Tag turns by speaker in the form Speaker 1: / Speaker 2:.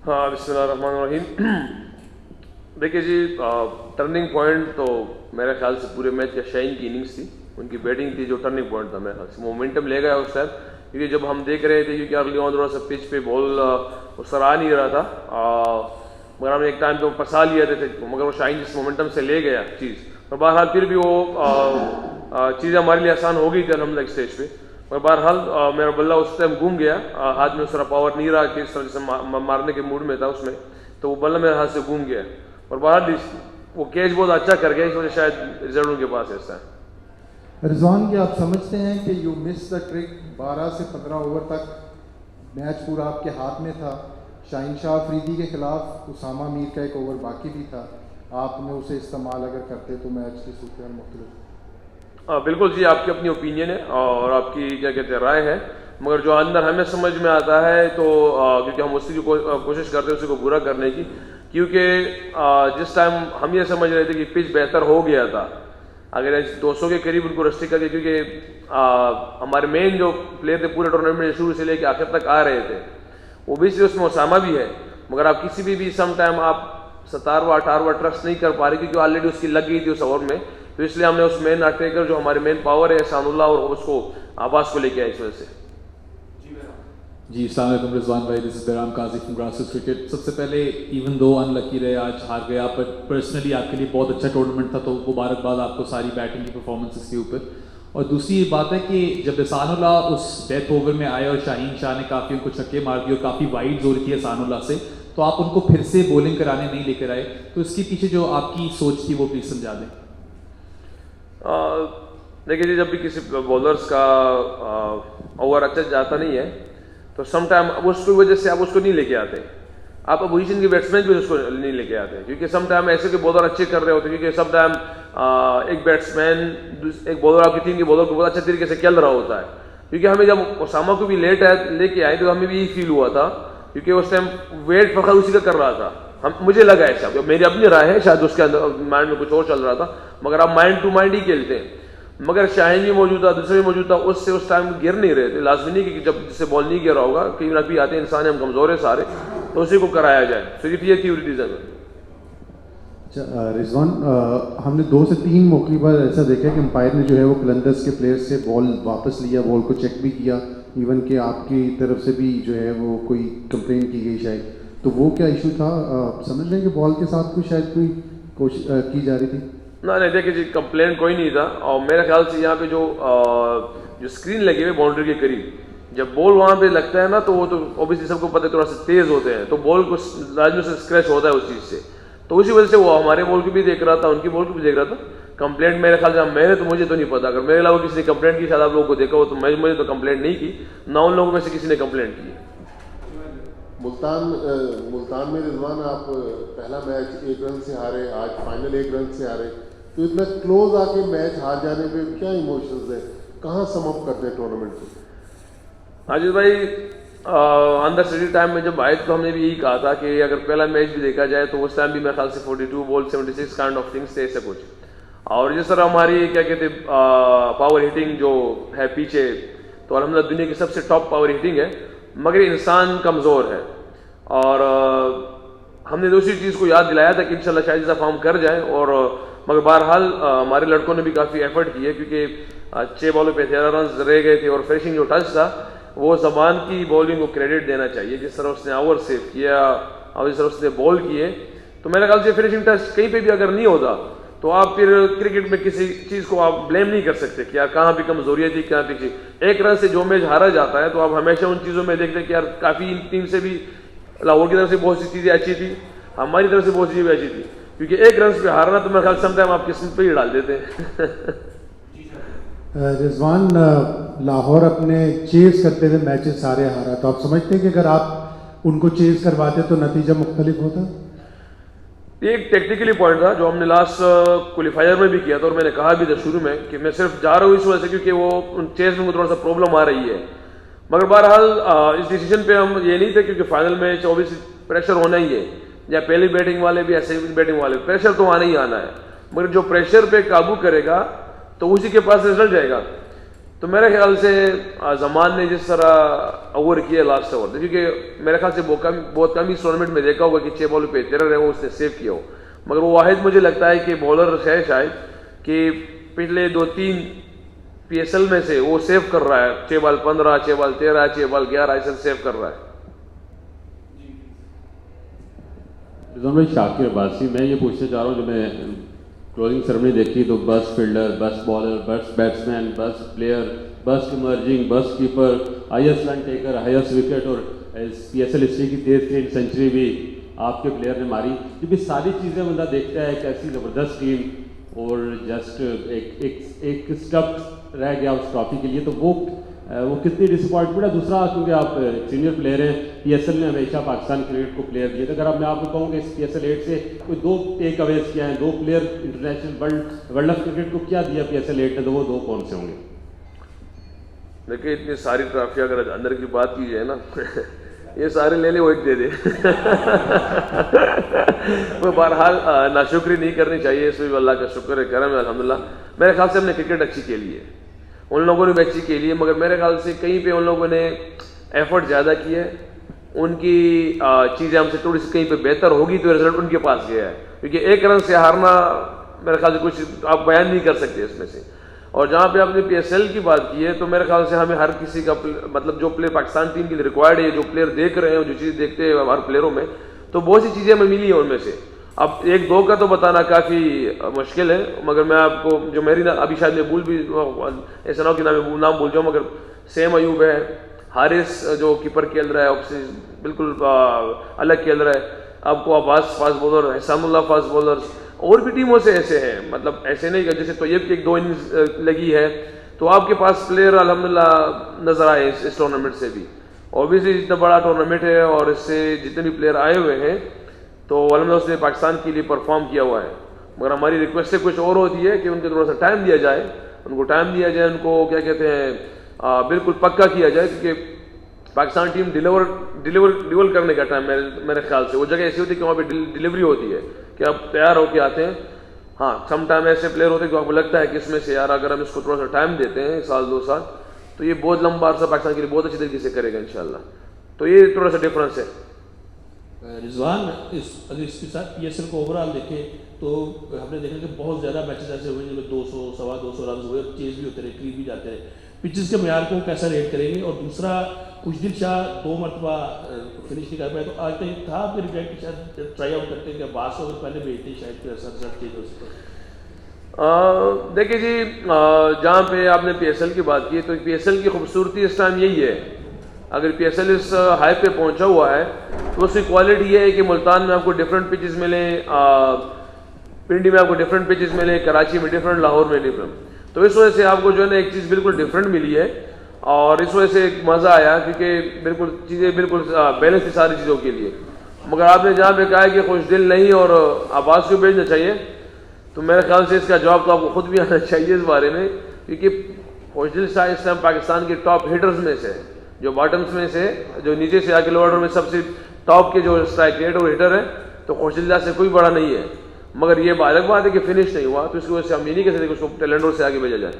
Speaker 1: ہاں بسم اللہ الرحمن الرحیم. دیکھیے جی، ٹرننگ پوائنٹ تو میرے خیال سے پورے میچ کا شاہین کی اننگس تھی. ان کی بیٹنگ تھی جو ٹرننگ پوائنٹ تھا میرے خیال سے. مومنٹم لے گیا اس ٹائم، کیونکہ جب ہم دیکھ رہے تھے کیونکہ ارلی آن تھوڑا سا پچ پہ بال اس طرح آ نہیں رہا تھا، مگر ہم نے ایک ٹائم پہ پھنسا لیا تھے، مگر وہ شاہین جس مومنٹم سے لے گیا چیز، اور بہرحال پھر بھی وہ چیزیں ہمارے لیے آسان ہو گئی تھی الحمد للہ اسٹیج پہ. مگر بہرحال میرا بلہ اس ٹائم گم گیا، ہاتھ میں اس طرح پاور نہیں رہا کہ اس طرح جیسے مارنے کے موڈ میں تھا اس میں، تو وہ بلہ میرے ہاتھ سے گم گیا. اور بہرحال وہ کیچ بہت اچھا کر گیا، اس وجہ شاید رزلٹ ان کے پاس ہے اس ٹائم.
Speaker 2: رضوان کیا آپ سمجھتے ہیں کہ یو مس دا ٹرک؟ 12 سے 15 اوور تک میچ پورا آپ کے ہاتھ میں تھا. شاہین شاہ افریدی کے خلاف اسامہ میر کا ایک اوور باقی بھی تھا، آپ نے اسے استعمال اگر کرتے تو میچ کی صورتحال مختلف.
Speaker 1: بالکل جی، آپ کی اپنی اوپینین ہے اور آپ کی کیا کہتے ہیں رائے ہے، مگر جو اندر ہمیں سمجھ میں آتا ہے تو کیونکہ ہم اسی کی کوشش کرتے ہیں اسی کو پورا کرنے کی، کیونکہ جس ٹائم ہم یہ سمجھ رہے تھے کہ پچ بہتر ہو گیا تھا، اگر 200 کے قریب ان کو رسٹرکٹ کر کے، کیونکہ ہمارے مین جو پلیئر تھے پورے ٹورنامنٹ میں شروع سے لے کے آخر تک آ رہے تھے، وہ بھی اس میں اسامہ بھی ہے، مگر آپ کسی بھی سم ٹائم آپ 17واں 18واں ٹرسٹ نہیں کر پا رہے کیونکہ آلریڈی اس کی لگ گئی تھی اس اوور میں. تو اس لیے ہم نے اس مین اٹیکر جو ہمارے مین پاور ہے احسان اللہ اور اس کو آباز کو لے کے آئے اس وجہ سے.
Speaker 3: جی السلام علیکم رضوان بھائی، دس از بہرام قاضی فرام گراسروٹس کرکٹ. سب سے پہلے ایون دو ان لکی رہے، آج ہار گئے آپ، بٹ پرسنلی آپ کے لیے بہت اچھا ٹورنامنٹ تھا، تو مبارکباد آپ کو ساری بیٹنگ کی پرفارمنسز کے اوپر. اور دوسری یہ بات ہے کہ جب احسان اللہ اس ڈیتھ اوور میں آئے اور شاہین شاہ نے کافی ان کو چھکے مار دیے اور کافی وائڈز ہو رہی تھی احسان اللہ سے، تو آپ ان کو پھر سے بولنگ کرانے نہیں لے کر آئے، تو اس کے پیچھے جو آپ کی سوچ تھی وہ پلیز سمجھا دیں.
Speaker 1: دیکھیے جی، جب بھی کسی بولرس کا اوور اچھا جاتا نہیں ہے تو سم ٹائم اب اس کی وجہ سے آپ اس کو نہیں لے کے آتے، آپ اپوزیشن کے بیٹسمین بھی اس کو نہیں لے کے آتے، کیونکہ سم ٹائم ایسے کہ بولر اچھے کر رہے ہوتے ہیں، کیونکہ سم ٹائم ایک بیٹسمین ایک بولر آپ کی ٹیم کے بولر کو بہت اچھے طریقے سے کھیل رہا ہوتا ہے. کیونکہ ہمیں جب اسامہ کو بھی لیٹ لے کے آئے تو ہمیں بھی یہی فیل ہوا تھا، کیونکہ اس ٹائم ویٹ فخر اسی کا کر رہا تھا. مجھے لگا ایسا، میری اپنی رائے ہے، شاید اس کے اندر مائنڈ میں کچھ اور چل رہا تھا، مگر آپ مائنڈ ٹو مائنڈ ہی کھیلتے ہیں. مگر شاہین بھی موجود تھا، دوسرے بھی موجود تھا، اس سے اس ٹائم گر نہیں رہے تھے. لازمی نہیں کہ جب جس سے بال نہیں گرا ہوگا، کہیں نہ کہیں آتے انسان ہیں، ہم کمزور ہیں سارے، تو اسی کو کرایا جائے. صرف یہ تھی ریزن.
Speaker 2: رضوان ہم نے 2 سے 3 موقع پر ایسا دیکھا کہ امپائر نے جو ہے وہ قلندرز کے پلیئر سے بال واپس لیا، بال کو چیک بھی کیا، ایون کہ آپ کی طرف سے بھی جو ہے وہ کوئی کمپلین کی گئی شاید، تو وہ کیا ایشو تھا؟ سمجھ رہے ہیں کہ بال کے ساتھ کوئی شاید کوئی کوشش کی جا رہی تھی؟
Speaker 1: نہیں دیکھیے جی، کمپلین کوئی نہیں تھا، اور میرے خیال سے یہاں پہ جو اسکرین لگی ہوئی باؤنڈری کے قریب، جب بال وہاں پہ لگتا ہے نا تو وہ تو اوبیسلی سب کو پتہ ہے تھوڑا سا تیز ہوتے ہیں، تو بال کو لازمی سے اسکریچ ہوتا ہے اس چیز سے، تو اسی وجہ سے وہ ہمارے بال کو بھی دیکھ رہا تھا، ان کی بال کو بھی دیکھ رہا تھا. کمپلینٹ میرے خیال سے میں نے تو مجھے تو نہیں پتا، اگر میرے علاوہ کسی نے کمپلینٹ کی شاید آپ لوگوں کو دیکھا ہو، تو مجھے تو کمپلینٹ نہیں کی، نہ ان لوگوں میں سے کسی نے کمپلینٹ کی.
Speaker 4: ملتان میں رضوان آپ پہلا میچ 1 رن سے ہارے، آج فائنل 1 رن سے ہارے، تو اتنا کلوز آ کے میچ ہار جانے پہ کیا ایموشنز ہیں؟ کہاں سم اپ کرتے ہیں ٹورنامنٹ کو؟
Speaker 1: عاجز بھائی، اندر اسٹڈی ٹائم میں جب آئے تو ہم نے بھی یہی کہا تھا کہ اگر پہلا میچ بھی دیکھا جائے تو اس ٹائم بھی میرے خیال سے 42 بال 76 کائنڈ آف تھنگس تھے ایسے کچھ. اور جس طرح ہماری کیا کہتے پاور ہیٹنگ جو ہے پیچھے، تو الحمدللہ دنیا کی سب سے ٹاپ پاور ہیٹنگ ہے، مگر انسان کمزور ہے. اور ہم نے دوسری چیز کو یاد دلایا تھا کہ انشاءاللہ شاید ایسا فارم کر جائیں، اور مگر بہرحال ہمارے لڑکوں نے بھی کافی ایفرٹ کی ہے، کیونکہ 6 بالوں پہ 13 رنز رہ گئے تھے، اور فنشنگ جو ٹچ تھا وہ زمان کی بولنگ کو کریڈٹ دینا چاہیے، جس طرح اس نے آور سیو کیا اور جس طرح اس نے بال کیے. تو میرے خیال سے فنشنگ ٹچ کہیں پہ بھی اگر نہیں ہوتا تو آپ پھر کرکٹ میں کسی چیز کو آپ بلیم نہیں کر سکتے کہ یار کہاں بھی کمزوریاں تھی، کہاں پہ 1 رن سے جو میچ ہارا جاتا ہے، تو آپ ہمیشہ ان چیزوں میں دیکھتے ہیں کہ یار کافی ان ٹیم سے بھی لاہور کی طرف سے بہت سی چیزیں اچھی تھی، ہماری طرف سے بہت سی چیزیں اچھی تھی، کیونکہ 1 رن پہ ہارنا تو میرے خیال سم ٹائم آپ قسمت پہ ہی ڈال دیتے ہیں.
Speaker 2: رضوان لاہور اپنے چیز کرتے ہوئے میچز سارے ہارا، تو آپ سمجھتے ہیں کہ اگر آپ ان کو چیز کرواتے تو نتیجہ مختلف ہوتا؟
Speaker 1: یہ ایک ٹیکنیکلی پوائنٹ تھا جو ہم نے لاسٹ کوالیفائر میں بھی کیا تھا، اور میں نے کہا بھی تھا شروع میں کہ میں صرف جا رہا ہوں اس وجہ سے کیونکہ وہ ان چیز میں تھوڑا سا پرابلم آ رہی ہے. مگر بہرحال اس ڈیسیجن پہ ہم یہ نہیں تھے، کیونکہ فائنل میں 24 پریشر ہونا ہی ہے، یا پہلی بیٹنگ والے بھی یا سیکنڈ بیٹنگ والے، پریشر تو آنا ہی آنا ہے، مگر جو پریشر پہ قابو کرے گا تو اسی کے پاس رزلٹ جائے گا. تو میرے خیال سے زمان نے جس طرح اوور کیا لاسٹ اوور، کیونکہ میرے خیال سے بہت کم ہی ٹورنامنٹ میں دیکھا ہوگا کہ 6 بال پہ 13 رن وہ اس نے سیو کیا ہو، مگر وہ واحد مجھے لگتا ہے کہ بالر ہے شاید کہ پچھلے 2-3 پی ایس ایل میں سے وہ سیو کر رہا ہے، 6 بال 15، 6 بال 13، 6 بال 11 ایسے سیو کر رہا ہے.
Speaker 5: رضوان بھائی، شاکر عباسی، میں یہ پوچھنا چاہ رہا ہوں، جو میں کلوزنگ سرمنی دیکھی تو best fielder, best bowler, best batsman, best player, best emerging, best keeper, highest run taker, highest wicket, اور پی ایس ایل ہسٹری کی 13 سینچری بھی آپ کے پلیئر نے ماری. کیونکہ ساری چیزیں بندہ دیکھتا ہے ایک ایسی زبردست ٹیم، اور جسٹ ایک اسٹپ رہ گیا اس ٹرافی کے لیے، تو وہ کتنی ڈسپوائنٹمنٹ ہے. دوسرا کیونکہ آپ سینئر پلیئر ہیں، پی ایس ایل نے ہمیشہ پاکستان کرکٹ کو پلیئر دیے تھے. اگر میں آپ کو کہوں کہ اس پی ایس ایل 8 سے کوئی 2 ٹیک اویز کیا ہیں، 2 player international world of cricket کو کیا دیا پی ایس ایل 8 نے، تو وہ 2 کون سے ہوں گے؟
Speaker 1: دیکھیے اتنی ساری ٹرافی اگر اندر کی بات کی جائے نا یہ سارے لے لے وہ ایک دے دے. وہ بہرحال ناشکری نہیں کرنی چاہیے، اس میں بھی اللہ کا شکر ہے، کرم ہے الحمدللہ. میرے خیال سے ہم نے کرکٹ اچھی کھیلی ہے، ان لوگوں نے بھی اچھی کھیلی ہے، مگر میرے خیال سے کہیں پہ ان لوگوں نے ایفرٹ زیادہ کی ہے، ان کی چیزیں ہم سے تھوڑی سی کہیں پہ بہتر ہوگی تو رزلٹ ان کے پاس گیا ہے. کیونکہ 1 رن سے ہارنا میرے خیال سے کچھ آپ بیان نہیں کر سکتے اس میں سے. اور جہاں پہ آپ نے پی ایس ایل کی بات کی ہے تو میرے خیال سے ہمیں ہر کسی کا مطلب جو پلیئر پاکستان ٹیم کے لیے ریکوائرڈ ہے، جو پلیئر دیکھ رہے ہیں، جو چیز دیکھتے ہیں ہر پلیئروں میں، تو بہت سی چیزیں ہمیں ملی ہیں ان میں سے. اب 1-2 کا تو بتانا کافی مشکل ہے، مگر میں آپ کو جو میری ابھی شاید میں بھول بھی ایسا نہ ہو کہ نام بھول جاؤں، مگر سیم ایوب ہے، حارث جو کیپر کھیل رہا ہے بالکل الگ کھیل رہا ہے، آپ کو عباس فاسٹ بولر، احسان اللہ فاسٹ بولر، اور بھی ٹیموں سے ایسے ہیں، مطلب ایسے نہیں کہ جیسے طیب کی 1-2 اننگز لگی ہے تو آپ کے پاس پلیئر الحمدللہ نظر آئے اس ٹورنامنٹ سے بھی. اوبیسلی اتنا بڑا ٹورنامنٹ ہے اور اس سے جتنے بھی پلیئر آئے ہوئے ہیں تو الحمدللہ اس نے پاکستان کے لیے پرفارم کیا ہوا ہے. مگر ہماری ریکویسٹیں کچھ اور ہوتی ہے کہ ان کو تھوڑا سا ٹائم دیا جائے، ان کو کیا کہتے ہیں بالکل پکا کیا جائے، کیونکہ پاکستان ٹیم ڈیلیور کرنے کا ٹائم میرے خیال سے وہ جگہ ایسی ہوتی ہے کہ وہاں پہ ڈیلیوری ہوتی ہے کہ آپ تیار ہو کے آتے ہیں. ہاں سم ٹائم ایسے پلیئر ہوتے ہیں کہ آپ کو لگتا ہے کہ اس میں سے یار اگر ہم اس کو تھوڑا سا ٹائم دیتے ہیں 1-2 سال تو یہ بہت لمبا عرصہ پاکستان کے لیے بہت اچھی طریقے سے کرے گا انشاءاللہ. تو یہ تھوڑا سا ڈفرینس ہے.
Speaker 6: رضوان، اگر اس کے ساتھ پی ایس ایل کو اوور آل دیکھیں تو ہم نے دیکھا کہ بہت زیادہ میچز ایسے ہوئے جن میں 200 سوا 200 رنز ہوئے، چیز بھی ہوتے رہے، قریب بھی جاتے رہے. پچز کے معیار کو کیسا ریٹ کریں گے؟ اور دوسرا، خوشدل شاہ 2 مرتبہ فنش نہیں کر پائے، تو آج تک تھا آپ کے ریگریٹ کہ شاید ٹرائی آؤٹ کرتے کہ باس کو اگر پہلے بھیجتے شاید پھر اثر چیز ہو سکتا.
Speaker 1: دیکھیے جی، جہاں پہ آپ نے پی ایس ایل کی بات کی تو پی ایس ایل کی خوبصورتی اس ٹائم یہی ہے. اگر پی ایس ایل اس ہائی پہ پہنچا ہوا ہے تو اس کی کوالٹی یہ ہے کہ ملتان میں آپ کو ڈفرینٹ پچز ملیں، پنڈی میں آپ کو ڈفرینٹ پچز ملیں، کراچی میں ڈفرینٹ، لاہور میں ڈفرینٹ. تو اس وجہ سے آپ کو جو ہے نا ایک چیز بالکل ڈفرینٹ ملی ہے اور اس وجہ سے ایک مزہ آیا، کیونکہ بالکل چیزیں بالکل بیلنس تھی ساری چیزوں کے لیے. مگر آپ نے جہاں پہ کہا ہے کہ خوش دل نہیں اور عباس کو بھیجنا چاہیے، تو میرے خیال سے اس کا جواب تو آپ کو خود بھی آنا چاہیے اس بارے میں، کیونکہ خوش دل شاہ اس ٹائم پاکستان کے ٹاپ ہٹرز میں سے، جو باٹمز میں سے، جو نیچے سے آگے لوور آرڈر میں سب سے ٹاپ کے جو اسٹرائک ریٹ اور ہٹر ہے، تو خوش دل شاہ سے کوئی بڑا نہیں ہے. مگر یہ الگ بات ہے کہ فنش نہیں ہوا، تو اس کی وجہ سے ہم یہ نہیں کہہ سکتے کہ اس کو ٹیلنٹوں سے آگے بھیجا جائے.